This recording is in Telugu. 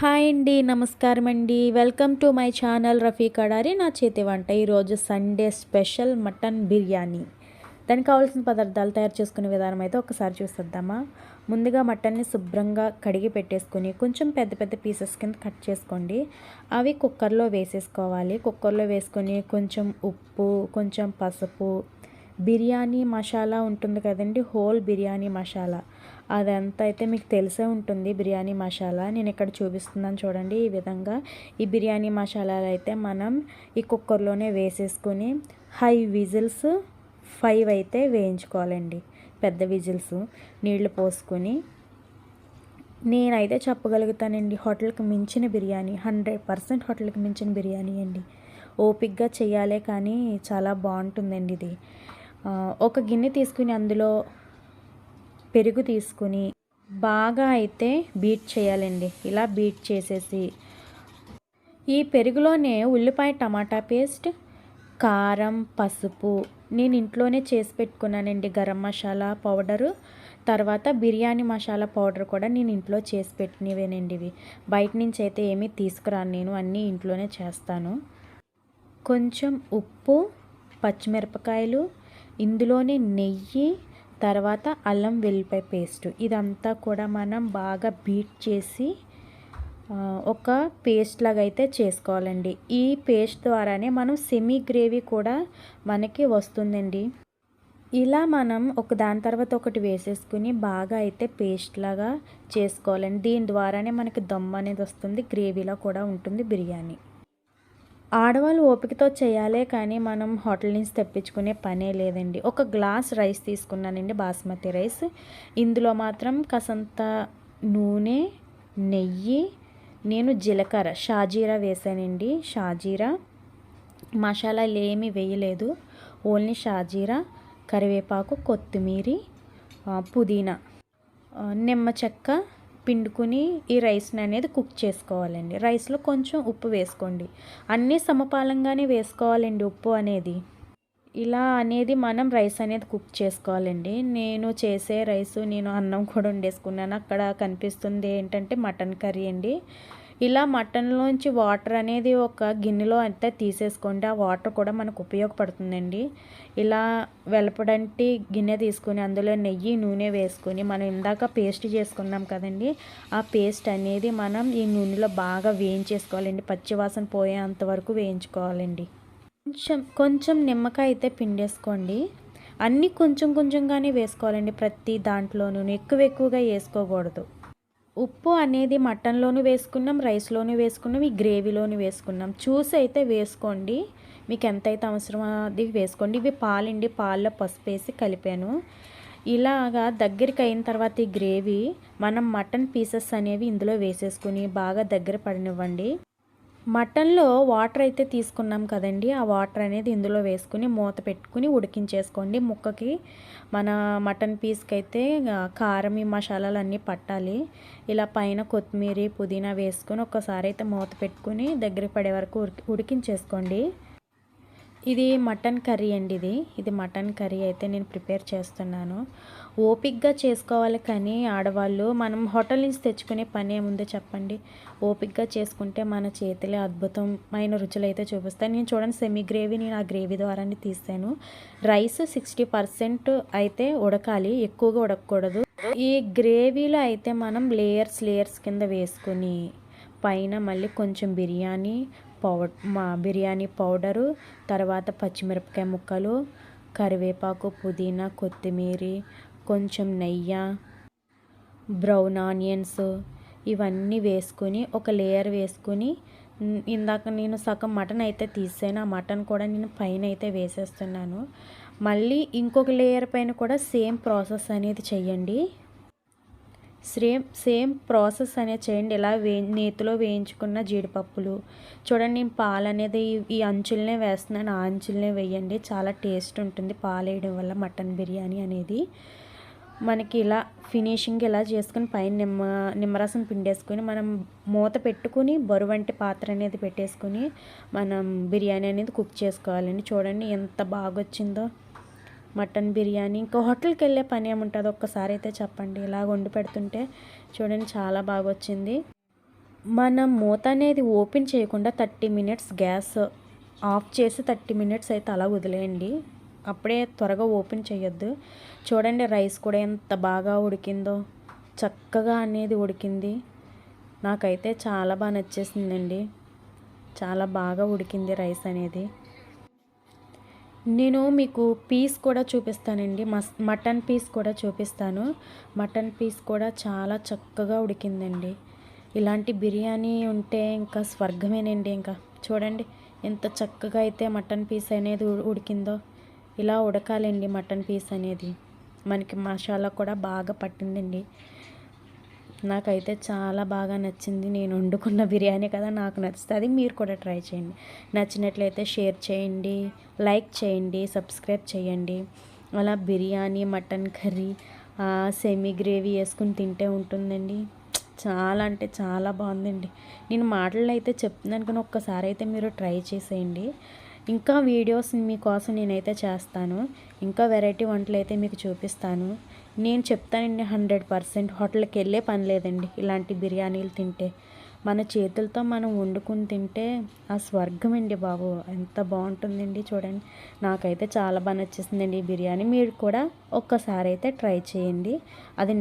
హాయ్ అండి, నమస్కారం అండి. Welcome to my channel Rafi Kadari నా చేతి వంట. ఈరోజు సండే స్పెషల్ మటన్ బిర్యానీ. దానికి కావాల్సిన పదార్థాలు తయారు చేసుకునే విధానం అయితే ఒకసారి చూసేద్దామా. ముందుగా మటన్ని శుభ్రంగా కడిగి పెట్టేసుకొని కొంచెం పెద్ద పెద్ద పీసెస్ కింద కట్ చేసుకోండి. అవి కుక్కర్లో వేసేసుకోవాలి. కుక్కర్లో వేసుకొని కొంచెం ఉప్పు, కొంచెం పసుపు, బిర్యానీ మసాలా ఉంటుంది కదండి, హోల్ బిర్యానీ మసాలా, అదంతా అయితే మీకు తెలిసే ఉంటుంది. బిర్యానీ మసాలా నేను ఇక్కడ చూపిస్తున్నాను చూడండి. ఈ విధంగా ఈ బిర్యానీ మసాలాలు అయితే మనం ఈ కుక్కర్లోనే వేసేసుకొని హై విజిల్స్ 5 అయితే వేయించుకోవాలండి. పెద్ద విజిల్స్ నీళ్లు పోసుకొని. నేనైతే చెప్పగలుగుతానండి, హోటల్కి మించిన బిర్యానీ, 100% హోటల్కి మించిన బిర్యానీ అండి. ఓపిక్గా చేయాలే కానీ చాలా బాగుంటుందండి ఇది. ఒక గిన్నె తీసుకుని అందులో పెరుగు తీసుకుని బాగా అయితే బీట్ చేయాలండి. ఇలా బీట్ చేసేసి ఈ పెరుగులోనే ఉల్లిపాయ టమాటా పేస్ట్, కారం, పసుపు నేను ఇంట్లోనే చేసి పెట్టుకున్నానండి. గరం మసాలా పౌడరు, తర్వాత బిర్యానీ మసాలా పౌడర్ కూడా నేను ఇంట్లో చేసి పెట్టినవేనండి. ఇవి బయట నుంచి అయితే ఏమీ తీసుకురాను, నేను అన్నీ ఇంట్లోనే చేస్తాను. కొంచెం ఉప్పు, పచ్చిమిరపకాయలు, ఇందులోనే నెయ్యి, తర్వాత అల్లం వెల్లిపాయ పేస్ట్, ఇదంతా కూడా మనం బాగా బీట్ చేసి ఒక పేస్ట్ లాగా అయితే చేసుకోవాలండి. ఈ పేస్ట్ ద్వారానే మనం సెమీ గ్రేవీ కూడా మనకి వస్తుందండి. ఇలా మనం ఒక దాని తర్వాత ఒకటి వేసేసుకుని బాగా అయితే పేస్ట్ లాగా చేసుకోవాలండి. దీని ద్వారానే మనకి దమ్ అనేది వస్తుంది, గ్రేవీలా కూడా ఉంటుంది బిర్యానీ. ఆడవాళ్ళు ఓపికతో చేయాలే కానీ మనం హోటల్ నుంచి తెప్పించుకునే పనే లేదండి. ఒక గ్లాస్ రైస్ తీసుకున్నానండి, బాస్మతి రైస్. ఇందులో మాత్రం కాసంత నూనె, నెయ్యి, నేను జీలకర్ర షాజీరా వేసానండి. షాజీరా మసాలాలు ఏమీ వేయలేదు, ఓన్లీ షాజీరా, కరివేపాకు, కొత్తిమీర, పుదీనా, నిమ్మ చెక్క పిండుకుని ఈ రైస్ని అనేది కుక్ చేసుకోవాలండి. రైస్లో కొంచెం ఉప్పు వేసుకోండి. అన్నీ సమపాలంగానే వేసుకోవాలండి ఉప్పు అనేది. ఇలా అనేది మనం రైస్ అనేది కుక్ చేసుకోవాలండి. నేను చేసే రైసు, నేను అన్నం కూడా వండేసుకున్నాను. అక్కడ కనిపిస్తుంది ఏంటంటే మటన్ కర్రీ అండి. ఇలా మటన్లోంచి వాటర్ అనేది ఒక గిన్నెలో అయితే తీసేసుకోండి. ఆ వాటర్ కూడా మనకు ఉపయోగపడుతుందండి. ఇలా వెలపడంటి గిన్నె తీసుకొని అందులో నెయ్యి, నూనె వేసుకొని మనం ఇందాక పేస్ట్ చేసుకున్నాం కదండి, ఆ పేస్ట్ అనేది మనం ఈ నూనెలో బాగా వేయించేసుకోవాలండి. పచ్చివాసన పోయేంత వరకు వేయించుకోవాలండి. కొంచెం కొంచెం నిమ్మకాయ అయితే పిండేసుకోండి. అన్నీ కొంచెం కొంచెంగానే వేసుకోవాలండి. ప్రతి దాంట్లోనూ ఎక్కువగా వేసుకోకూడదు. ఉప్పు అనేది మటన్లోనూ వేసుకున్నాం, రైస్లోనూ వేసుకున్నాం, ఈ గ్రేవీలోనూ వేసుకున్నాం. చూసి అయితే వేసుకోండి, మీకు ఎంతైతే అవసరమో అది వేసుకోండి. ఇవి పాలండి, పాల్లో పసుపు వేసి కలిపాను. ఇలాగా దగ్గరికి అయిన తర్వాత ఈ గ్రేవీ మనం మటన్ పీసెస్ అనేవి ఇందులో వేసేసుకుని బాగా దగ్గర పడనివ్వండి. మటన్లో వాటర్ అయితే తీసుకున్నాం కదండి, ఆ వాటర్ అనేది ఇందులో వేసుకుని మూత పెట్టుకుని ఉడికించేసుకోండి. ముక్కకి మన మటన్ పీస్కి అయితే కారం, ఈ మసాలాలు అన్నీ పట్టాలి. ఇలా పైన కొత్తిమీర, పుదీనా వేసుకొని ఒక్కసారి అయితే మూత పెట్టుకుని దగ్గర పడే వరకు ఉడికించేసుకోండి. ఇది మటన్ కర్రీ అండి. ఇది మటన్ కర్రీ అయితే నేను ప్రిపేర్ చేస్తున్నాను. ఓపిక్గా చేసుకోవాలి కానీ ఆడవాళ్ళు, మనం హోటల్ నుంచి తెచ్చుకునే పని ఏముందో చెప్పండి. ఓపిక్గా చేసుకుంటే మన చేతిలో అద్భుతమైన రుచులు అయితే చూపిస్తాను. నేను చూడండి, సెమీ గ్రేవీ నేను ఆ గ్రేవీ ద్వారానే తీసాను. రైస్ 60% అయితే ఉడకాలి, ఎక్కువగా ఉడకకూడదు. ఈ గ్రేవీలో అయితే మనం లేయర్స్ కింద వేసుకొని పైన మళ్ళీ కొంచెం బిర్యానీ పౌడరు, తర్వాత పచ్చిమిరపకాయ ముక్కలు, కరివేపాకు, పుదీనా, కొత్తిమీర, కొంచెం నెయ్యి, బ్రౌన్ ఆనియన్స్, ఇవన్నీ వేసుకొని ఒక లేయర్ వేసుకొని, ఇందాక నేను సగం మటన్ అయితే తీసాను, ఆ మటన్ కూడా నేను పైన అయితే వేసేస్తున్నాను. మళ్ళీ ఇంకొక లేయర్ పైన కూడా సేమ్ ప్రాసెస్ అనేది చెయ్యండి. సేమ్ ప్రాసెస్ అనేది చేయండి. ఇలా నేతిలో వేయించుకున్న జీడిపప్పులు చూడండి, నేను పాలు అనేది ఈ అంచులనే వేస్తున్నాను, ఆ అంచులనే వేయండి. చాలా టేస్ట్ ఉంటుంది పాలు వేయడం వల్ల మటన్ బిర్యానీ అనేది. మనకి ఇలా ఫినిషింగ్ ఇలా చేసుకుని పైన నిమ్మరసం పిండేసుకొని మనం మూత పెట్టుకుని బరువంటి పాత్ర అనేది పెట్టేసుకొని మనం బిర్యానీ అనేది కుక్ చేసుకోవాలండి. చూడండి ఎంత బాగా వచ్చిందో మటన్ బిర్యానీ. ఇంకా హోటల్కి వెళ్ళే పని ఏముంటుందో ఒక్కసారి అయితే చెప్పండి. ఇలా వండి పెడుతుంటే చూడండి చాలా బాగా వచ్చింది. మనం మూత అనేది ఓపెన్ చేయకుండా 30 మినిట్స్ గ్యాస్ ఆఫ్ చేసి 30 మినిట్స్ అయితే అలా వదిలేయండి. అప్పుడే త్వరగా ఓపెన్ చేయొద్దు. చూడండి రైస్ కూడా ఎంత బాగా ఉడికిందో, చక్కగా అనేది ఉడికింది. నాకైతే చాలా బాగా నచ్చేసిందండి. చాలా బాగా ఉడికింది రైస్ అనేది. నేను మీకు పీస్ కూడా చూపిస్తానండి. మటన్ పీస్ కూడా చూపిస్తాను. మటన్ పీస్ కూడా చాలా చక్కగా ఉడికిందండి. ఇలాంటి బిర్యానీ ఉంటే ఇంకా స్వర్గమేనండి. ఇంకా చూడండి ఎంత చక్కగా అయితే మటన్ పీస్ అనేది ఉడికిందో. ఇలా ఉడకాలండి మటన్ పీస్ అనేది. మనకి మసాలా కూడా బాగా పట్టిందండి. నాకైతే చాలా బాగా నచ్చింది. నేను వండుకున్న బిర్యానీ కదా, నాకు నచ్చుతుంది. మీరు కూడా ట్రై చేయండి. నచ్చినట్లయితే షేర్ చేయండి, లైక్ చేయండి, సబ్స్క్రైబ్ చేయండి. అలా biryani, mutton curry, semi gravy వేసుకుని తింటే ఉంటుందండి. చాలా అంటే చాలా బాగుందండి. నేను మాటల్లో అయితే చెప్తున్నాను కానీ ఒక్కసారి అయితే మీరు ట్రై చేసేయండి. ఇంకా వీడియోస్ మీకోసం నేనైతే చేస్తాను. ఇంకా వెరైటీ వంటలు అయితే మీకు చూపిస్తాను. నేను చెప్తానండి 100% హోటల్కి వెళ్ళే పని లేదండి. ఇలాంటి బిర్యానీలు తింటే మన చేతులతో మనం వండుకుని తింటే ఆ స్వర్గం అండి బాబు. ఎంత బాగుంటుందండి చూడండి. నాకైతే చాలా బాగా నచ్చేసిందండి ఈ బిర్యానీ. మీరు కూడా ఒక్కసారి అయితే ట్రై చేయండి. అది